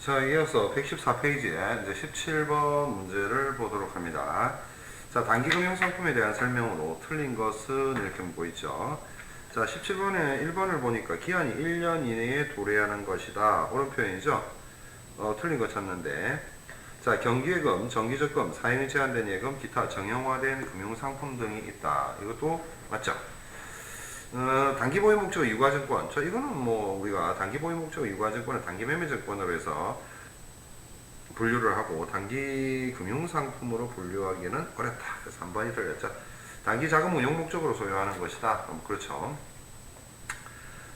자, 이어서 114페이지에 이제 17번 문제를 보도록 합니다. 자, 단기금융상품에 대한 설명으로 틀린 것은 이렇게 묻고 있죠. 자, 17번에 1번을 보니까 기한이 1년 이내에 도래하는 것이다. 옳은 표현이죠. 틀린 거 찾는데. 자, 경기예금, 정기적금, 사용이 제한된 예금, 기타 정형화된 금융상품 등이 있다. 이것도 맞죠? 단기 보유 목적 유가증권. 이거는 뭐 우리가 단기 보유 목적 유가증권을 단기 매매 증권으로 해서 분류를 하고 단기 금융상품으로 분류하기에는 어렵다. 그래서 3번이 틀렸죠. 단기 자금 운용 목적으로 소유하는 것이다. 그렇죠.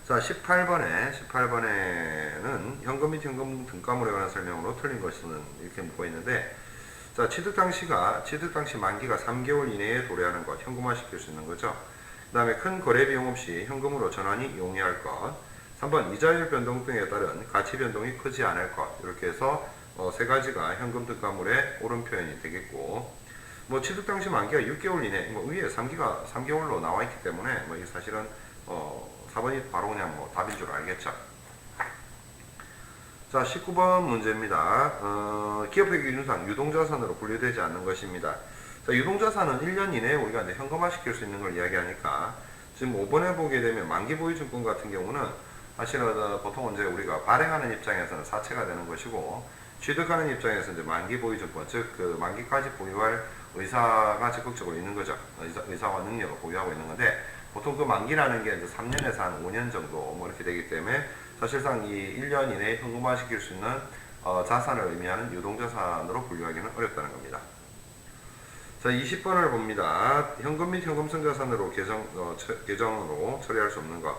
자, 18번에는 현금 및 현금 등가물에 관한 설명으로 틀린 것은 이렇게 묻고 있는데, 자, 취득 당시 만기가 3개월 이내에 도래하는 것, 현금화 시킬 수 있는 거죠. 그 다음에 큰 거래 비용 없이 현금으로 전환이 용이할 것. 3번 이자율 변동 등에 따른 가치 변동이 크지 않을 것. 이렇게 해서 세 가지가 현금 등가물의 옳은 표현이 되겠고, 뭐 취득 당시 만기가 6개월 이내, 뭐 위에 3개월로 나와 있기 때문에 뭐 이 사실은 4번이 바로 그냥 뭐 답인 줄 알겠죠. 자, 19번 문제입니다. 기업회계균상 유동자산으로 분류되지 않는 것입니다. 자, 유동자산은 1년 이내에 우리가 이제 현금화 시킬 수 있는 걸 이야기하니까, 지금 5번에 보게 되면 만기보유증권 같은 경우는 사실은 보통 이제 우리가 발행하는 입장에서는 사채가 되는 것이고, 취득하는 입장에서 이제 만기보유증권, 즉 그 만기까지 보유할 의사가 적극적으로 있는 거죠. 의사와 능력을 보유하고 있는 건데, 보통 그 만기라는 게 이제 3년에서 한 5년 정도 뭐 이렇게 되기 때문에 사실상 이 1년 이내에 현금화 시킬 수 있는 자산을 의미하는 유동자산으로 분류하기는 어렵다는 겁니다. 자, 20번을 봅니다. 현금 및 현금성 자산으로 계정으로 처리할 수 없는 것.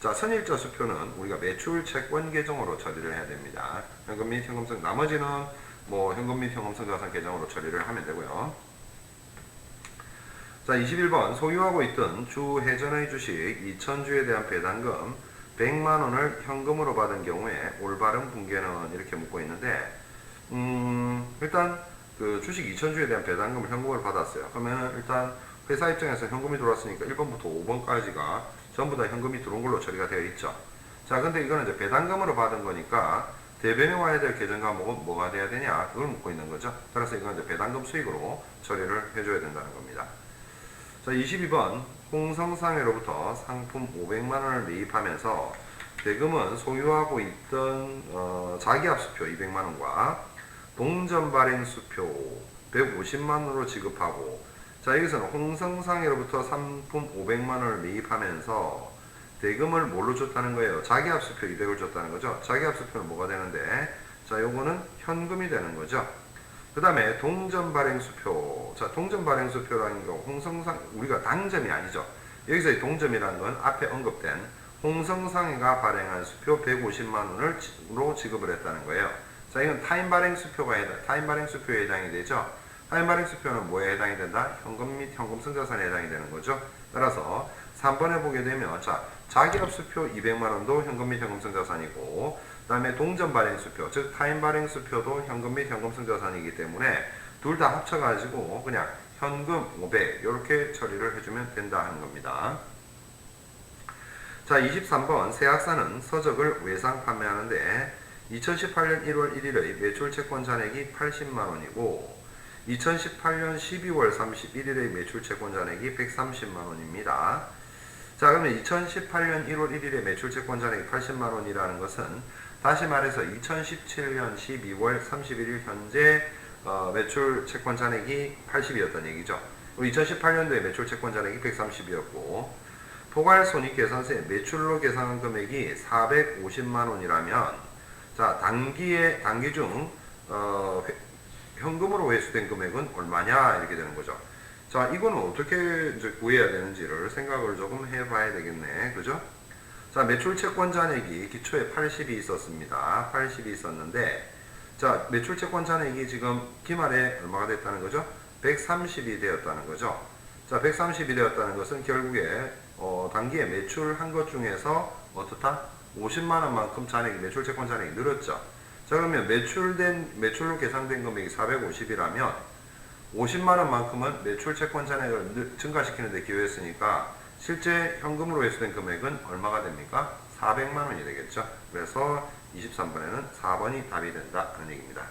자, 선일자 수표는 우리가 매출 채권 계정으로 처리를 해야 됩니다. 현금 및 현금성, 나머지는 뭐 현금 및 현금성 자산 계정으로 처리를 하면 되고요. 자, 21번 소유하고 있던 주 회전의 주식 2000주에 대한 배당금 100만원을 현금으로 받은 경우에 올바른 분괴는 이렇게 묻고 있는데, 일단 그 주식 2000주에 대한 배당금을 현금으로 받았어요. 그러면 일단 회사 입장에서 현금이 들어왔으니까 1번부터 5번까지가 전부 다 현금이 들어온 걸로 처리가 되어 있죠. 자, 근데 이거는 이제 배당금으로 받은 거니까 대변에 와야 될 계정과 뭐가 돼야 되냐, 그걸 묻고 있는 거죠. 따라서 이건 이제 배당금 수익으로 처리를 해줘야 된다는 겁니다. 자, 22번 홍성상회로부터 상품 500만원을 매입하면서 대금은 소유하고 있던 자기압수표 200만원과 동전발행수표 150만원으로 지급하고, 자, 여기서는 홍성상회로부터 상품 500만원을 매입하면서 대금을 뭘로 줬다는 거예요? 자기압수표 200을 줬다는 거죠. 자기압수표는 뭐가 되는데, 자, 요거는 현금이 되는 거죠. 그 다음에 동전발행수표. 자, 동전발행수표라는 거 홍성상, 우리가 당점이 아니죠. 여기서 이 동점이라는 건 앞에 언급된 홍성상회가 발행한 수표 150만원으로 지급을 했다는 거예요. 자, 이건 타임발행수표에 해당이 되죠. 타임발행수표는 뭐에 해당이 된다? 현금 및 현금성자산에 해당이 되는 거죠. 따라서 3번에 보게 되면, 자, 자기압수표 200만원도 현금 및 현금성자산이고, 그 다음에 동전발행수표, 즉 타임발행수표도 현금 및 현금성자산이기 때문에 둘 다 합쳐가지고 그냥 현금 500 이렇게 처리를 해주면 된다 하는 겁니다. 자, 23번 세약사는 서적을 외상 판매하는데 2018년 1월 1일의 매출 채권 잔액이 80만원이고 2018년 12월 31일의 매출 채권 잔액이 130만원입니다. 자, 그러면 2018년 1월 1일의 매출 채권 잔액이 80만원이라는 것은 다시 말해서 2017년 12월 31일 현재 매출 채권 잔액이 80이었던 얘기죠. 2018년도에 매출 채권 잔액이 130이었고 포괄손익계산서에 매출로 계산한 금액이 450만원이라면, 자, 단기 중 현금으로 회수된 금액은 얼마냐 이렇게 되는 거죠. 자, 이거는 어떻게 이제 구해야 되는지를 생각을 조금 해봐야 되겠네, 그죠? 자, 매출 채권 잔액이 기초에 80이 있었습니다. 80이 있었는데, 자, 매출 채권 잔액이 지금 기말에 얼마가 됐다는 거죠? 130이 되었다는 거죠. 자, 130이 되었다는 것은 결국에 단기에 매출한 것 중에서 어떻다? 50만원만큼 잔액이, 매출 채권 잔액이 늘었죠. 자, 그러면 매출로 계산된 금액이 450이라면 50만원만큼은 매출 채권 잔액을 증가시키는 데 기여했으니까 실제 현금으로 회수된 금액은 얼마가 됩니까? 400만 원이 되겠죠. 그래서 23번에는 4번이 답이 된다 하는 얘기입니다.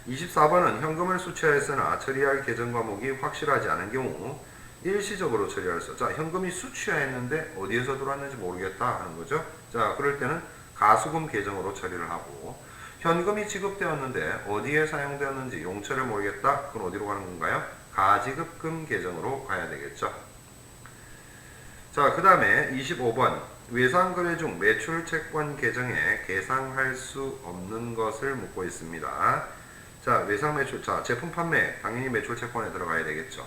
24번은 현금을 수취하였으나 처리할 계정 과목이 확실하지 않은 경우 일시적으로 처리할 수. 자, 현금이 수취하였는데 어디에서 들어왔는지 모르겠다 하는 거죠. 자, 그럴 때는 가수금 계정으로 처리를 하고, 현금이 지급되었는데 어디에 사용되었는지 용처를 모르겠다. 그건 어디로 가는 건가요? 가지급금 계정으로 가야 되겠죠. 자, 그 다음에 25번 외상거래 중 매출채권 계정에 계상할 수 없는 것을 묻고 있습니다. 자, 외상매출, 자, 제품 판매 당연히 매출채권에 들어가야 되겠죠.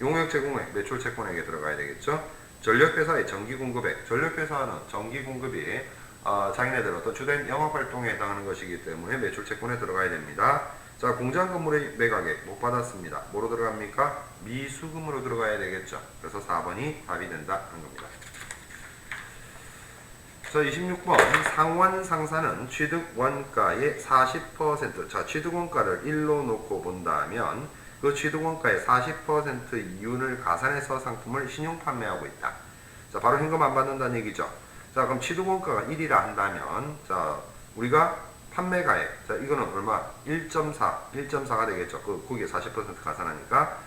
용역 제공액 매출채권액에 들어가야 되겠죠. 전력회사의 전기공급액, 전력회사는 전기공급이 자기네들 어떤 주된 영업활동에 해당하는 것이기 때문에 매출채권에 들어가야 됩니다. 자, 공장 건물의 매각액 못 받았습니다. 뭐로 들어갑니까? 미수금으로 들어가야 되겠죠. 그래서 4번이 답이 된다 하는 겁니다. 자, 26번 상환상사는 취득원가의 40%, 자, 취득원가를 1로 놓고 본다면 그 취득원가의 40% 이윤을 가산해서 상품을 신용 판매하고 있다. 자, 바로 현금 안 받는다는 얘기죠. 자, 그럼 취득원가가 1이라 한다면, 자, 우리가 판매가액, 자, 이거는 얼마? 1.4가 되겠죠. 거기에 40% 가산하니까.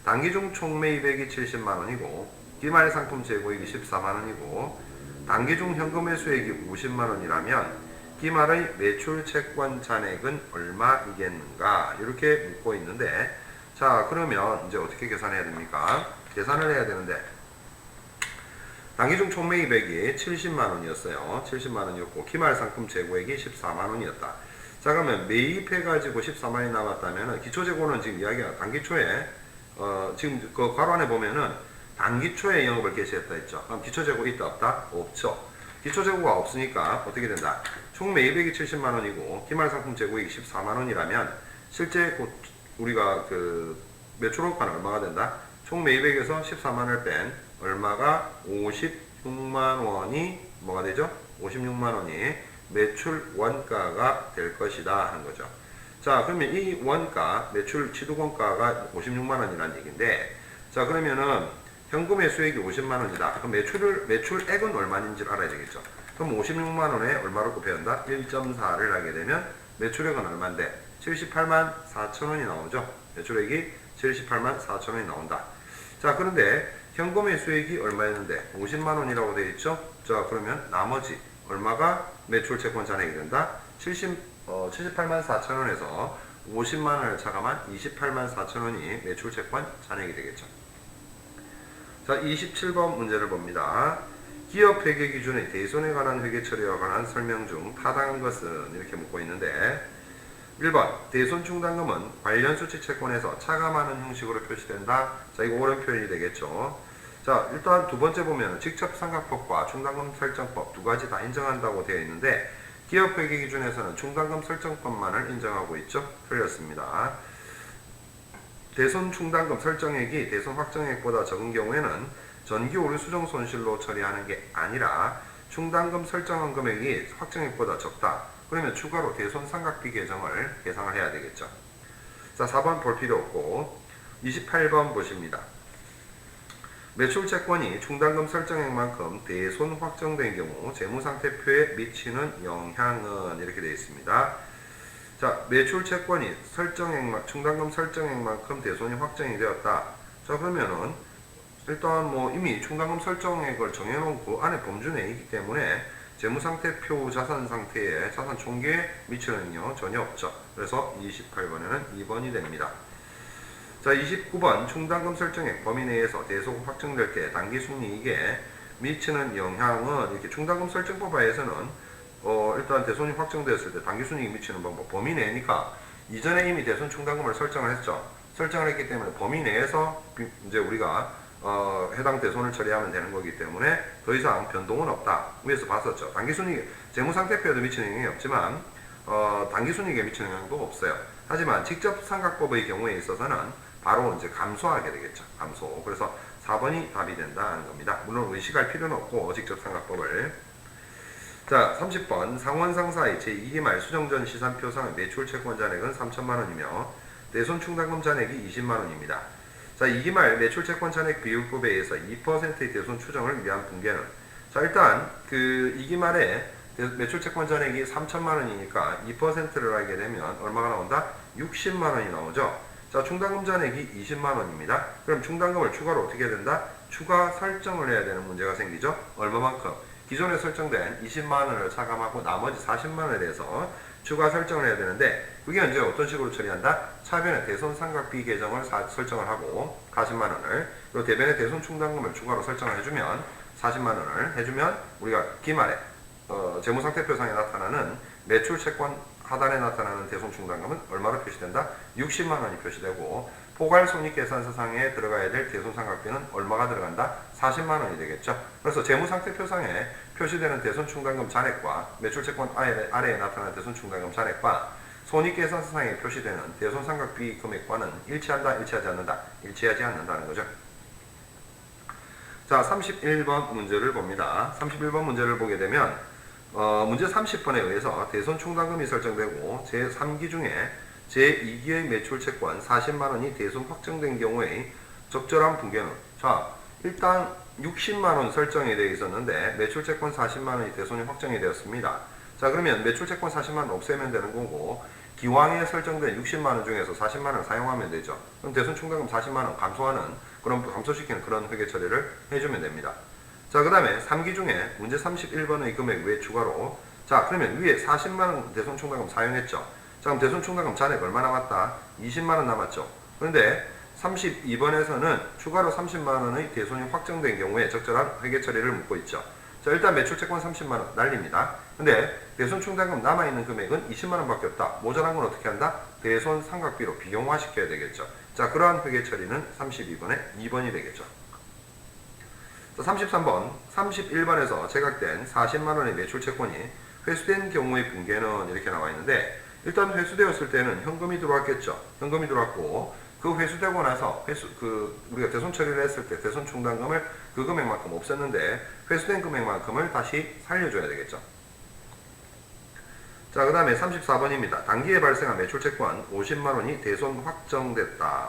단기중 총매입액이 70만원이고, 기말 상품 재고액이 14만원이고, 단기중 현금 회수액이 50만원이라면, 기말의 매출채권 잔액은 얼마이겠는가? 이렇게 묻고 있는데, 자, 그러면 이제 어떻게 계산해야 됩니까? 계산을 해야 되는데, 단기중 총매입액이 70만원이었어요. 70만원이었고, 기말 상품 재고액이 14만원이었다. 자, 그러면 매입해가지고 14만원이 남았다면, 기초재고는 지금 이야기가 단기초에, 지금 그 괄호 안에 보면은, 단기초에 영업을 개시했다 했죠. 그럼 기초재고 있다, 없다? 없죠. 기초재고가 없으니까 어떻게 된다? 총매입액이 70만원이고, 기말 상품 재고액이 14만원이라면, 실제 우리가 그 매출원가는 얼마가 된다? 총매입액에서 14만원을 뺀 얼마가 56만원이 뭐가 되죠? 56만원이 매출 원가가 될 것이다 하는 거죠. 자, 그러면 이 원가, 매출 취득원가가 56만원이라는 얘기인데, 자, 그러면은 현금의 수익이 50만원이다. 그럼 매출액은 얼마인지를 알아야 되겠죠. 그럼 56만원에 얼마로 곱해야 1.4를 하게 되면 매출액은 얼마인데? 78만 4천원이 나오죠. 매출액이 78만 4천원이 나온다. 자, 그런데 현금의 수익이 얼마였는데 50만원이라고 되어 있죠. 자, 그러면 나머지 얼마가 매출채권 잔액이 된다. 78만 4천원에서 50만원을 차감한 28만 4천원이 매출채권 잔액이 되겠죠. 자, 27번 문제를 봅니다. 기업 회계 기준의 대손에 관한 회계 처리와 관한 설명 중 타당한 것은 이렇게 묻고 있는데, 1번 대손 충당금은 관련 수치 채권에서 차감하는 형식으로 표시된다. 자, 이거 옳은 표현이 되겠죠. 자, 일단 두 번째 보면 직접상각법과 충당금 설정법 두 가지 다 인정한다고 되어 있는데, 기업회계 기준에서는 충당금 설정법만을 인정하고 있죠. 틀렸습니다. 대손 충당금 설정액이 대손 확정액보다 적은 경우에는 전기 오류 수정 손실로 처리하는 게 아니라 충당금 설정한 금액이 확정액보다 적다. 그러면 추가로 대손 상각비 계정을 계상을 해야 되겠죠. 자, 4번 볼 필요 없고 28번 보십니다. 매출채권이 충당금 설정액만큼 대손 확정된 경우 재무상태표에 미치는 영향은 이렇게 되어 있습니다. 자, 매출채권이 충당금 설정액만큼 대손이 확정이 되었다. 자, 그러면은 일단 뭐 이미 충당금 설정액을 정해놓은 그 안에 범주 내이기 때문에 재무상태표 자산 상태에 자산 총계에 미치는 영향은 전혀 없죠. 그래서 28번에는 2번이 됩니다. 자, 29번 충당금 설정액 범위 내에서 대손 확정될 때 당기순이익에 미치는 영향은 이렇게 충당금 설정법 하에서는 일단 대손이 확정되었을 때 당기순이익이 미치는 방법 범위 내니까 이전에 이미 대손 충당금을 설정을 했죠. 설정을 했기 때문에 범위 내에서 이제 우리가 해당 대손을 처리하면 되는 거기 때문에 더 이상 변동은 없다. 위에서 봤었죠. 당기순이익, 재무상태표에도 미치는 영향이 없지만 당기순이익에 미치는 영향도 없어요. 하지만 직접상각법의 경우에 있어서는 바로 이제 감소하게 되겠죠. 감소. 그래서 4번이 답이 된다는 겁니다. 물론 의식할 필요는 없고 직접상각법을. 자, 30번 상원상사의 제2기말 수정전 시산표상의 매출채권 잔액은 3천만원이며 대손 충당금 잔액이 20만원입니다. 자, 2기말 매출채권 잔액 비율법에 의해서 2%의 대손 추정을 위한 붕괴는 자, 일단 이 기말에 매출 채권 잔액이 3천만 원이니까 2%를 하게 되면 얼마가 나온다? 60만 원이 나오죠. 자, 충당금 잔액이 20만 원입니다. 그럼 충당금을 추가로 어떻게 해야 된다? 추가 설정을 해야 되는 문제가 생기죠. 얼마만큼? 기존에 설정된 20만 원을 차감하고 나머지 40만 원에 대해서 추가 설정을 해야 되는데, 그게 언제 어떤 식으로 처리한다? 차변에 대손상각비 계정을 설정을 하고 40만 원을, 그리고 대변에 대손 충당금을 추가로 설정을 해주면 40만 원을 해주면 우리가 기말에 재무상태표상에 나타나는 매출 채권 하단에 나타나는 대손 충당금은 얼마로 표시된다? 60만 원이 표시되고, 포괄 손익계산서상에 들어가야 될 대손상각비는 얼마가 들어간다? 40만 원이 되겠죠. 그래서 재무상태표상에 표시되는 대손 충당금 잔액과 매출 채권 아래에 나타나는 대손 충당금 잔액과 손익계산서상에 표시되는 대손상각비 금액과는 일치한다, 일치하지 않는다? 일치하지 않는다는 거죠. 자, 31번 문제를 봅니다. 31번 문제를 보게 되면 문제 30번에 의해서 대손 충당금이 설정되고 제3기 중에 제2기의 매출 채권 40만 원이 대손 확정된 경우의 적절한 분괴는, 자, 일단 60만 원 설정이 되어 있었는데 매출 채권 40만 원이 대손이 확정이 되었습니다. 자, 그러면 매출 채권 40만 원 없애면 되는 거고, 기왕에 설정된 60만 원 중에서 40만 원 사용하면 되죠. 그럼 대손 충당금 40만 원 감소시키는 그런 회계 처리를 해주면 됩니다. 자, 그 다음에 3기 중에 문제 31번의 금액 외 추가로, 자, 그러면 위에 40만 원 대손 충당금 사용했죠. 자, 그럼 대손 충당금 잔액 얼마 남았다? 20만 원 남았죠. 그런데 32번에서는 추가로 30만 원의 대손이 확정된 경우에 적절한 회계 처리를 묻고 있죠. 자, 일단 매출 채권 30만 원 날립니다. 근데 대손 충당금 남아있는 금액은 20만 원밖에 없다. 모자란 건 어떻게 한다? 대손 상각비로 비용화 시켜야 되겠죠. 자, 그러한 회계 처리는 32번에 2번이 되겠죠. 자, 33번, 31번에서 제각된 40만 원의 매출 채권이 회수된 경우의 분괴는 이렇게 나와 있는데, 일단 회수되었을 때는 현금이 들어왔겠죠. 현금이 들어왔고, 그 회수되고 나서 우리가 대손 처리를 했을 때 대손 충당금을 그 금액만큼 없앴는데 회수된 금액만큼을 다시 살려줘야 되겠죠. 자, 그 다음에 34번입니다. 단기에 발생한 매출 채권 50만 원이 대손 확정됐다.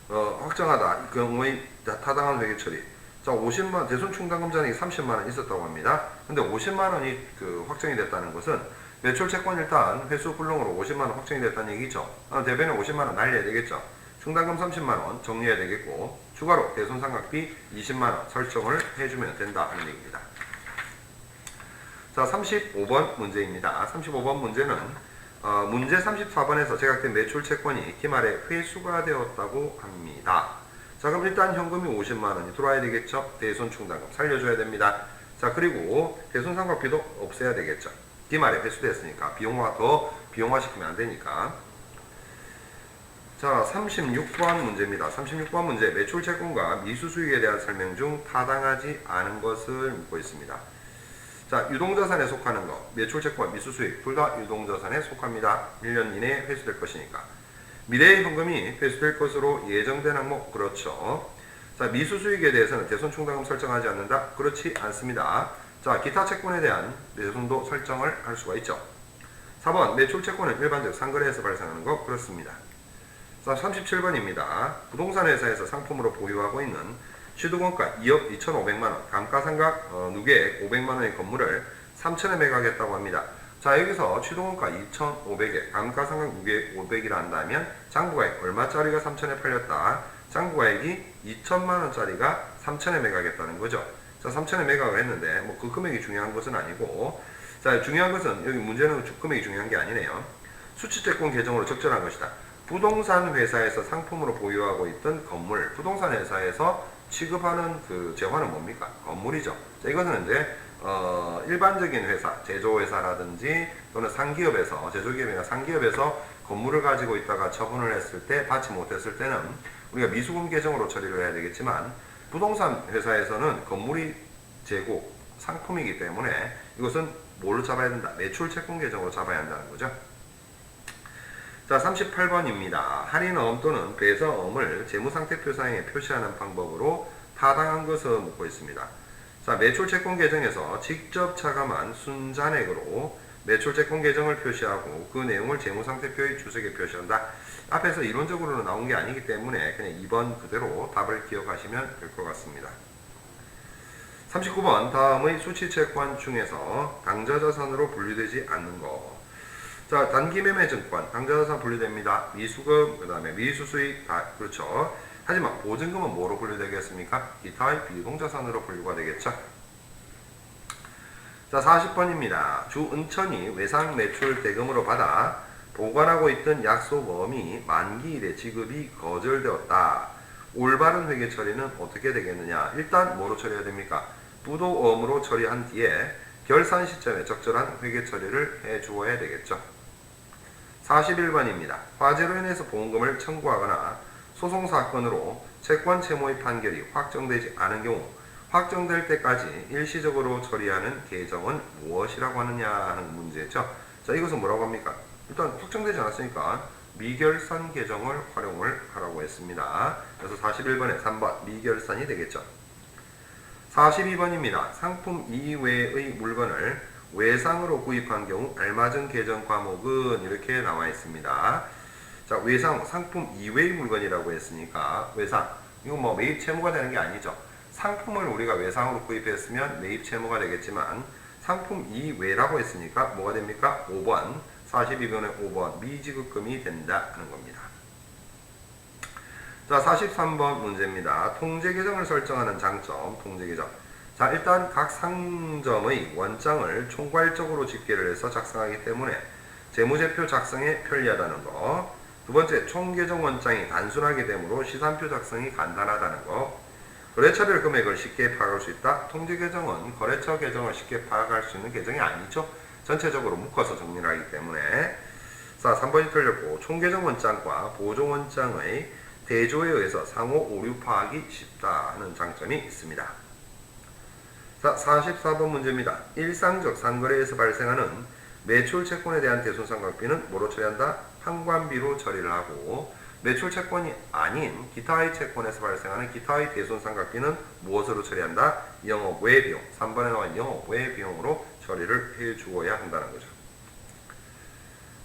확정하다. 그 경우의 타당한 회계 처리. 자, 50만 대손 충당금 잔액이 30만 원 있었다고 합니다. 근데 50만 원이 확정이 됐다는 것은 매출 채권 일단 회수 불능으로 50만 원 확정이 됐다는 얘기죠. 대변에 50만 원 날려야 되겠죠. 충당금 30만 원 정리해야 되겠고, 추가로 대손 상각비 20만 원 설정을 해주면 된다 하는 얘기입니다. 자, 35번 문제입니다. 35번 문제는 문제 34번에서 제각된 매출 채권이 기말에 회수가 되었다고 합니다. 자, 그럼 일단 현금이 50만 원이 들어와야 되겠죠. 대손 충당금 살려줘야 됩니다. 자, 그리고 대손 상각비도 없애야 되겠죠. 기말에 회수됐으니까 더 비용화시키면 안 되니까. 자, 36번 문제입니다. 36번 문제, 매출 채권과 미수 수익에 대한 설명 중 타당하지 않은 것을 묻고 있습니다. 자, 유동자산에 속하는 것, 매출 채권, 미수 수익 둘 다 유동자산에 속합니다. 1년 이내에 회수될 것이니까. 미래의 현금이 회수될 것으로 예정된 항목, 그렇죠. 자, 미수 수익에 대해서는 대손 충당금 설정하지 않는다? 그렇지 않습니다. 자, 기타 채권에 대한 대손도 설정을 할 수가 있죠. 4번, 매출 채권은 일반적 상거래에서 발생하는 것, 그렇습니다. 자, 37번입니다. 부동산 회사에서 상품으로 보유하고 있는 취득원가 2억 2,500만원, 감가상각 누계액 500만원의 건물을 3천에 매각했다고 합니다. 자, 여기서 취득원가 2,500에 감가상각 누계액 500이라 한다면 장부가액 얼마짜리가 3천에 팔렸다? 장부가액이 2천만원짜리가 3천에 매각했다는 거죠. 자, 3천에 매각을 했는데 뭐 그 금액이 중요한 것은 아니고, 자, 중요한 것은 여기 문제는 금액이 중요한 게 아니네요. 수취채권 계정으로 적절한 것이다. 부동산 회사에서 상품으로 보유하고 있던 건물, 부동산 회사에서 취급하는 재화는 뭡니까? 건물이죠. 자, 이것은 이제 일반적인 회사, 제조회사라든지 또는 상기업에서, 제조기업이나 상기업에서 건물을 가지고 있다가 처분을 했을 때 받지 못했을 때는 우리가 미수금 계정으로 처리를 해야 되겠지만, 부동산 회사에서는 건물이 재고 상품이기 때문에 이것은 뭘로 잡아야 된다? 매출 채권 계정으로 잡아야 한다는 거죠. 자, 38번입니다. 할인어음 또는 배서어음을 재무상태표상에 표시하는 방법으로 타당한 것을 묻고 있습니다. 자, 매출채권 계정에서 직접 차감한 순잔액으로 매출채권 계정을 표시하고 그 내용을 재무상태표의 주석에 표시한다. 앞에서 이론적으로는 나온 게 아니기 때문에 그냥 2번 그대로 답을 기억하시면 될 것 같습니다. 39번 다음의 수취채권 중에서 당좌자산으로 분류되지 않는 거. 자, 단기매매증권 당좌자산 분류됩니다. 미수금, 그 다음에 미수수익 다 그렇죠. 하지만 보증금은 뭐로 분류되겠습니까? 기타의 비유동자산으로 분류가 되겠죠. 자, 40번입니다. 주은천이 외상 매출 대금으로 받아 보관하고 있던 약속어음이 만기일에 지급이 거절되었다. 올바른 회계 처리는 어떻게 되겠느냐? 일단 뭐로 처리해야 됩니까? 부도어음으로 처리한 뒤에 결산 시점에 적절한 회계 처리를 해 주어야 되겠죠. 41번입니다. 화재로 인해서 보험금을 청구하거나 소송사건으로 채권 채무의 판결이 확정되지 않은 경우 확정될 때까지 일시적으로 처리하는 계정은 무엇이라고 하느냐 하는 문제죠. 자, 이것은 뭐라고 합니까? 일단 확정되지 않았으니까 미결산 계정을 활용을 하라고 했습니다. 그래서 41번에 3번 미결산이 되겠죠. 42번입니다. 상품 이외의 물건을 외상으로 구입한 경우 알맞은 계정 과목은 이렇게 나와 있습니다. 자, 외상, 상품 이외의 물건이라고 했으니까 외상, 이거 뭐 매입 채무가 되는 게 아니죠. 상품을 우리가 외상으로 구입했으면 매입 채무가 되겠지만 상품 이외라고 했으니까 뭐가 됩니까? 5번, 42번에 5번 미지급금이 된다 하는 겁니다. 자, 43번 문제입니다. 통제계정을 설정하는 장점, 통제계정. 자, 일단 각 상점의 원장을 총괄적으로 집계를 해서 작성하기 때문에 재무제표 작성에 편리하다는 거. 두 번째, 총계정 원장이 단순하게 되므로 시산표 작성이 간단하다는 거. 거래처별 금액을 쉽게 파악할 수 있다. 통제계정은 거래처 계정을 쉽게 파악할 수 있는 계정이 아니죠. 전체적으로 묶어서 정리를 하기 때문에. 자, 3번이 틀렸고, 총계정 원장과 보조 원장의 대조에 의해서 상호 오류 파악이 쉽다 하는 장점이 있습니다. 자, 44번 문제입니다. 일상적 상거래에서 발생하는 매출 채권에 대한 대손상각비는 뭐로 처리한다? 항관비로 처리를 하고, 매출 채권이 아닌 기타의 채권에서 발생하는 기타의 대손상각비는 무엇으로 처리한다? 영업 외 비용. 3번에 나온 영업 외 비용으로 처리를 해 주어야 한다는 거죠.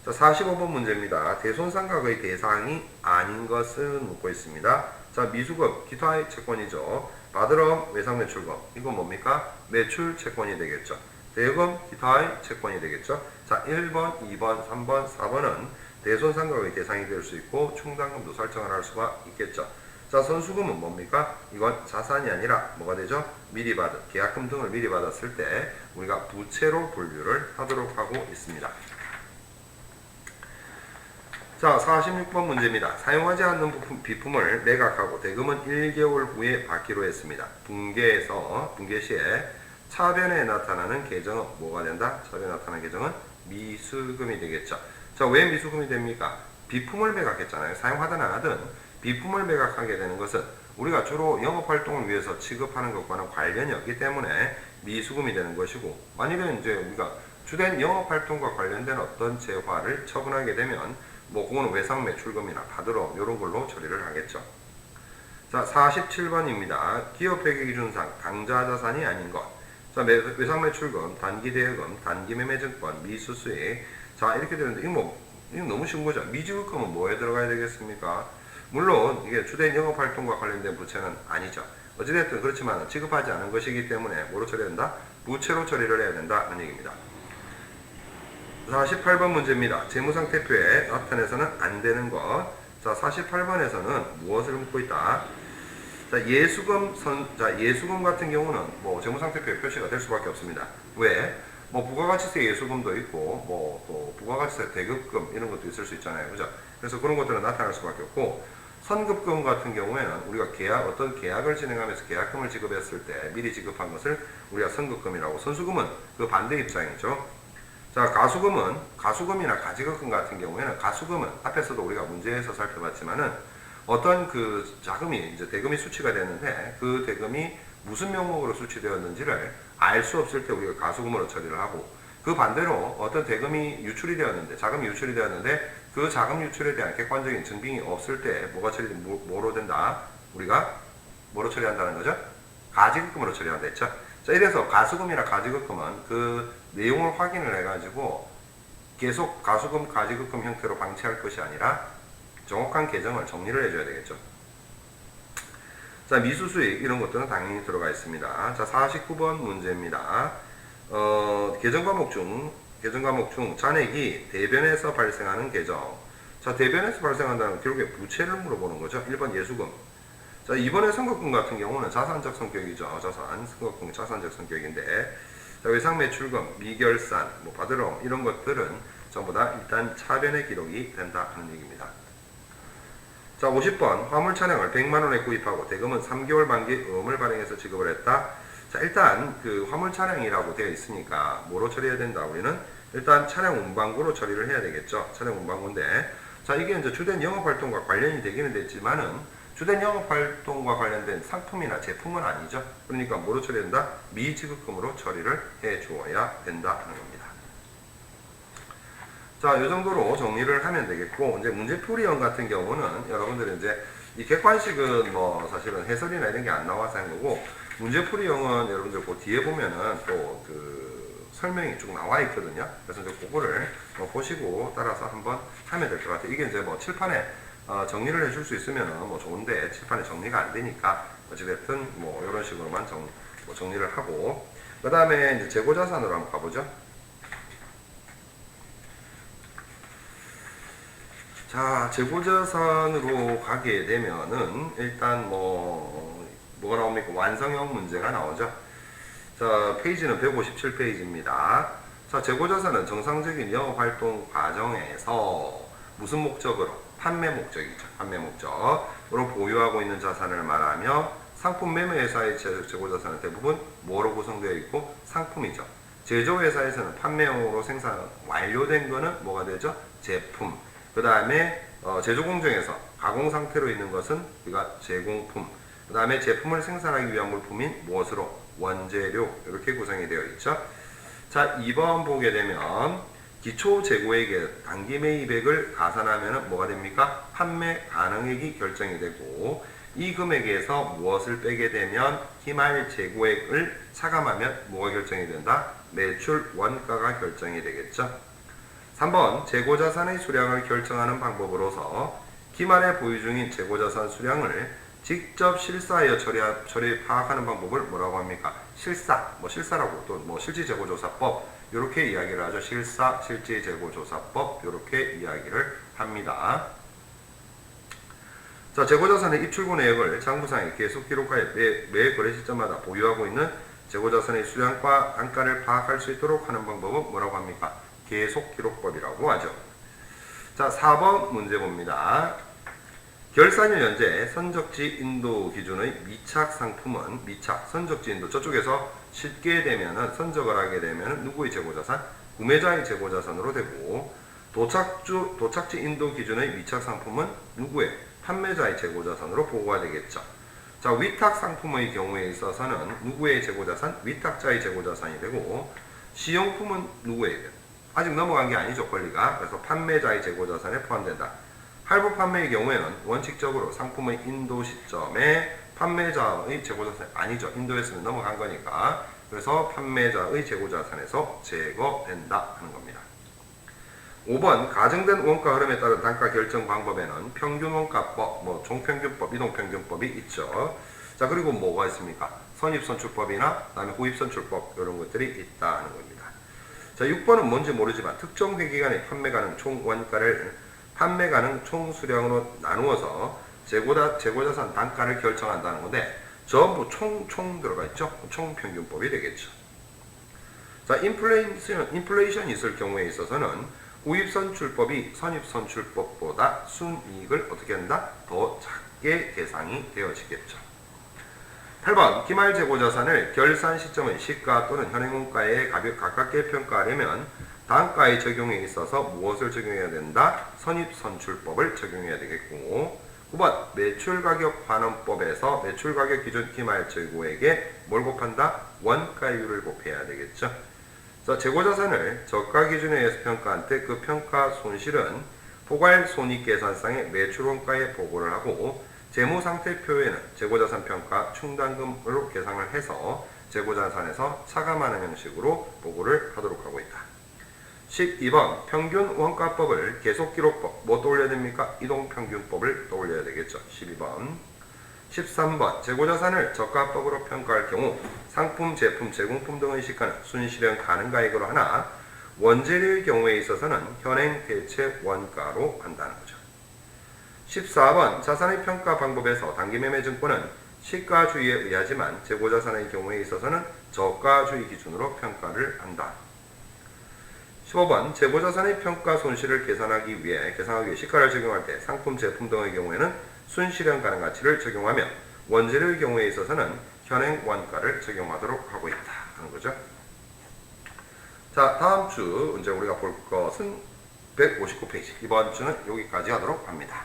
자, 45번 문제입니다. 대손상각의 대상이 아닌 것은 묻고 있습니다. 자, 미수금, 기타의 채권이죠. 받으러 외상매출금, 이건 뭡니까? 매출 채권이 되겠죠. 대금, 기타의 채권이 되겠죠. 자, 1번, 2번, 3번, 4번은 대손상각의 대상이 될 수 있고 충당금도 설정을 할 수가 있겠죠. 자, 선수금은 뭡니까? 이건 자산이 아니라 뭐가 되죠? 미리 받은, 계약금 등을 미리 받았을 때 우리가 부채로 분류를 하도록 하고 있습니다. 자, 46번 문제입니다. 사용하지 않는 비품을 매각하고 대금은 1개월 후에 받기로 했습니다. 분계 시에 차변에 나타나는 계정은 뭐가 된다? 차변에 나타나는 계정은 미수금이 되겠죠. 자, 왜 미수금이 됩니까? 비품을 매각했잖아요. 사용하든 안 하든 비품을 매각하게 되는 것은 우리가 주로 영업활동을 위해서 취급하는 것과는 관련이 없기 때문에 미수금이 되는 것이고, 만일에 이제 우리가 주된 영업활동과 관련된 어떤 재화를 처분하게 되면 뭐 그거는 외상매출금이나 받으러 이런 걸로 처리를 하겠죠. 자, 47번입니다. 기업회계기준상 당좌자산이 아닌 것. 자, 외상매출금, 단기대여금, 단기매매증권, 미수수익. 자, 이렇게 되는데 이거 너무 쉬운 거죠. 미지급금은 뭐에 들어가야 되겠습니까? 물론 이게 주된 영업활동과 관련된 부채는 아니죠. 어찌됐든 그렇지만 지급하지 않은 것이기 때문에 뭐로 처리한다? 부채로 처리를 해야 된다 하는 얘기입니다. 48번 문제입니다. 재무상태표에 나타내서는 안 되는 것. 자, 48번에서는 무엇을 묻고 있다? 자, 예수금 같은 경우는 뭐 재무상태표에 표시가 될 수밖에 없습니다. 왜? 뭐 부가가치세 예수금도 있고 뭐 또 부가가치세 대급금 이런 것도 있을 수 있잖아요. 그죠? 그래서 그런 것들은 나타날 수밖에 없고, 선급금 같은 경우에는 우리가 어떤 계약을 진행하면서 계약금을 지급했을 때 미리 지급한 것을 우리가 선급금이라고, 선수금은 그 반대 입장이죠. 자, 가수금이나 가지급금 같은 경우에는, 가수금은 앞에서도 우리가 문제에서 살펴봤지만은 어떤 그 자금이 이제 대금이 수취가 됐는데 그 대금이 무슨 명목으로 수취되었는지를 알 수 없을 때 우리가 가수금으로 처리를 하고, 그 반대로 어떤 대금이 유출이 되었는데, 자금이 유출이 되었는데 그 자금 유출에 대한 객관적인 증빙이 없을 때 뭐로 된다? 우리가 뭐로 처리한다는 거죠? 가지급금으로 처리한다 했죠. 자, 이래서 가수금이나 가지급금은 그 내용을 확인을 해가지고 계속 가수금, 가지급금 형태로 방치할 것이 아니라 정확한 계정을 정리를 해줘야 되겠죠. 자, 미수수익 이런 것들은 당연히 들어가 있습니다. 자, 49번 문제입니다. 계정 과목 중 잔액이 대변에서 발생하는 계정. 자, 대변에서 발생한다는 건 결국에 부채를 물어보는 거죠. 1번 예수금. 자, 이번에 선거금 같은 경우는 자산적 성격이죠. 선거금 자산적 성격인데, 자, 외상 매출금, 미결산, 뭐 바드럼 이런 것들은 전부 다 일단 차변의 기록이 된다 하는 얘기입니다. 자, 50번 화물 차량을 100만 원에 구입하고 대금은 3개월 만기 음을 발행해서 지급을 했다. 자, 일단 그 화물 차량이라고 되어 있으니까 뭐로 처리해야 된다? 우리는 일단 차량 운반구로 처리를 해야 되겠죠. 차량 운반구인데, 자, 이게 이제 주된 영업 활동과 관련이 되기는 됐지만은 주된 영업 활동과 관련된 상품이나 제품은 아니죠. 그러니까 뭐로 처리해야 된다? 미지급금으로 처리를 해 주어야 된다 하는 겁니다. 자, 이 정도로 정리를 하면 되겠고, 이제 문제풀이형 같은 경우는 여러분들이 이제 이 객관식은 뭐 사실은 해설이나 이런 게 안 나와서 한 거고, 문제풀이형은 여러분들 그 뒤에 보면은 또 그 설명이 쭉 나와 있거든요. 그래서 이제 그거를 보시고 따라서 한번 하면 될 것 같아요. 이게 이제 뭐 칠판에 정리를 해줄 수 있으면 뭐 좋은데 칠판에 정리가 안 되니까 어찌됐든 뭐 이런 식으로만 정리를 하고, 그 다음에 이제 재고자산으로 한번 가보죠. 자, 재고자산으로 가게 되면은 일단 뭐가 나옵니까? 완성형 문제가 나오죠. 자, 페이지는 157페이지입니다. 자, 재고자산은 정상적인 영업활동 과정에서 무슨 목적으로? 판매 목적이죠. 판매 목적으로 보유하고 있는 자산을 말하며, 상품 매매회사의 재고자산은 대부분 뭐로 구성되어 있고? 상품이죠. 제조회사에서는 판매용으로 생산 완료된 거는 뭐가 되죠? 제품. 그 다음에 제조 공정에서 가공 상태로 있는 것은 우리가 제공품. 그 다음에 제품을 생산하기 위한 물품인 무엇으로? 원재료. 이렇게 구성이 되어 있죠. 자, 2번 보게 되면 기초 재고액에 단기 매입액을 가산하면 뭐가 됩니까? 판매 가능액이 결정이 되고, 이 금액에서 무엇을 빼게 되면 기말 재고액을 차감하면 뭐가 결정이 된다? 매출 원가가 결정이 되겠죠. 3번 재고자산의 수량을 결정하는 방법으로서 기말에 보유 중인 재고자산 수량을 직접 실사하여 처리 파악하는 방법을 뭐라고 합니까? 실사라고 또 뭐 실질재고조사법 이렇게 이야기를 하죠. 실질재고조사법 이렇게 이야기를 합니다. 자, 재고자산의 입출고 내역을 장부상에 계속 기록하여 매 거래 시점마다 보유하고 있는 재고자산의 수량과 단가를 파악할 수 있도록 하는 방법은 뭐라고 합니까? 계속 기록법이라고 하죠. 자, 4번 문제 봅니다. 결산일 연재 선적지 인도 기준의 미착 상품은 선적지 인도 저쪽에서 쉽게 되면은 선적을 하게 되면은 누구의 재고자산? 구매자의 재고자산으로 되고, 도착지 인도 기준의 미착 상품은 누구의? 판매자의 재고자산으로 보고가 되겠죠. 자, 위탁 상품의 경우에 있어서는 누구의 재고자산? 위탁자의 재고자산이 되고, 시용품은 누구에게? 아직 넘어간 게 아니죠, 권리가. 그래서 판매자의 재고자산에 포함된다. 할부 판매의 경우에는 원칙적으로 상품의 인도 시점에 판매자의 재고자산이 아니죠. 인도했으면 넘어간 거니까. 그래서 판매자의 재고자산에서 제거된다 하는 겁니다. 5번 가정된 원가 흐름에 따른 단가 결정 방법에는 평균원가법, 총평균법, 이동평균법이 있죠. 자, 그리고 뭐가 있습니까? 선입선출법이나 그다음에 후입선출법 이런 것들이 있다 하는 겁니다. 자, 6번은 뭔지 모르지만 특정 회계간의 판매 가능 총 원가를 판매 가능 총 수량으로 나누어서 재고자산 단가를 결정한다는 건데, 전부 총 들어가 있죠. 총평균법이 되겠죠. 자, 인플레이션이 있을 경우에 있어서는 후입선출법이 선입선출법보다 순이익을 어떻게 한다? 더 작게 계산이 되어지겠죠. 8번 기말 재고자산을 결산 시점의 시가 또는 현행원가에 가깝게 평가하려면 단가의 적용에 있어서 무엇을 적용해야 된다? 선입선출법을 적용해야 되겠고, 9번 매출가격 환원법에서 매출가격 기준 기말 재고액에 뭘 곱한다? 원가율을 곱해야 되겠죠. 자, 재고자산을 저가 기준에 의해서 평가한 때 그 평가 손실은 포괄손익계산상의 매출원가에 보고를 하고, 재무상태표에는 재고자산 평가 충당금으로 계산을 해서 재고자산에서 차감하는 형식으로 보고를 하도록 하고 있다. 12번 평균원가법을 계속기록법 뭐 떠올려야 됩니까? 이동평균법을 떠올려야 되겠죠. 12번 13번 재고자산을 저가법으로 평가할 경우 상품, 제품, 제공품 등의 시가는 순실현 가능가액으로 하나 원재료의 경우에 있어서는 현행 대체 원가로 한다는 거죠. 14번 자산의 평가 방법에서 단기매매증권은 시가주의에 의하지만 재고자산의 경우에 있어서는 저가주의 기준으로 평가를 한다. 15번 재고자산의 평가 손실을 계산하기 위해 시가를 적용할 때 상품, 제품 등의 경우에는 순실현 가능 가치를 적용하며 원재료의 경우에 있어서는 현행 원가를 적용하도록 하고 있다 하는 거죠. 자, 다음 주 이제 우리가 볼 것은 159페이지. 이번 주는 여기까지 하도록 합니다.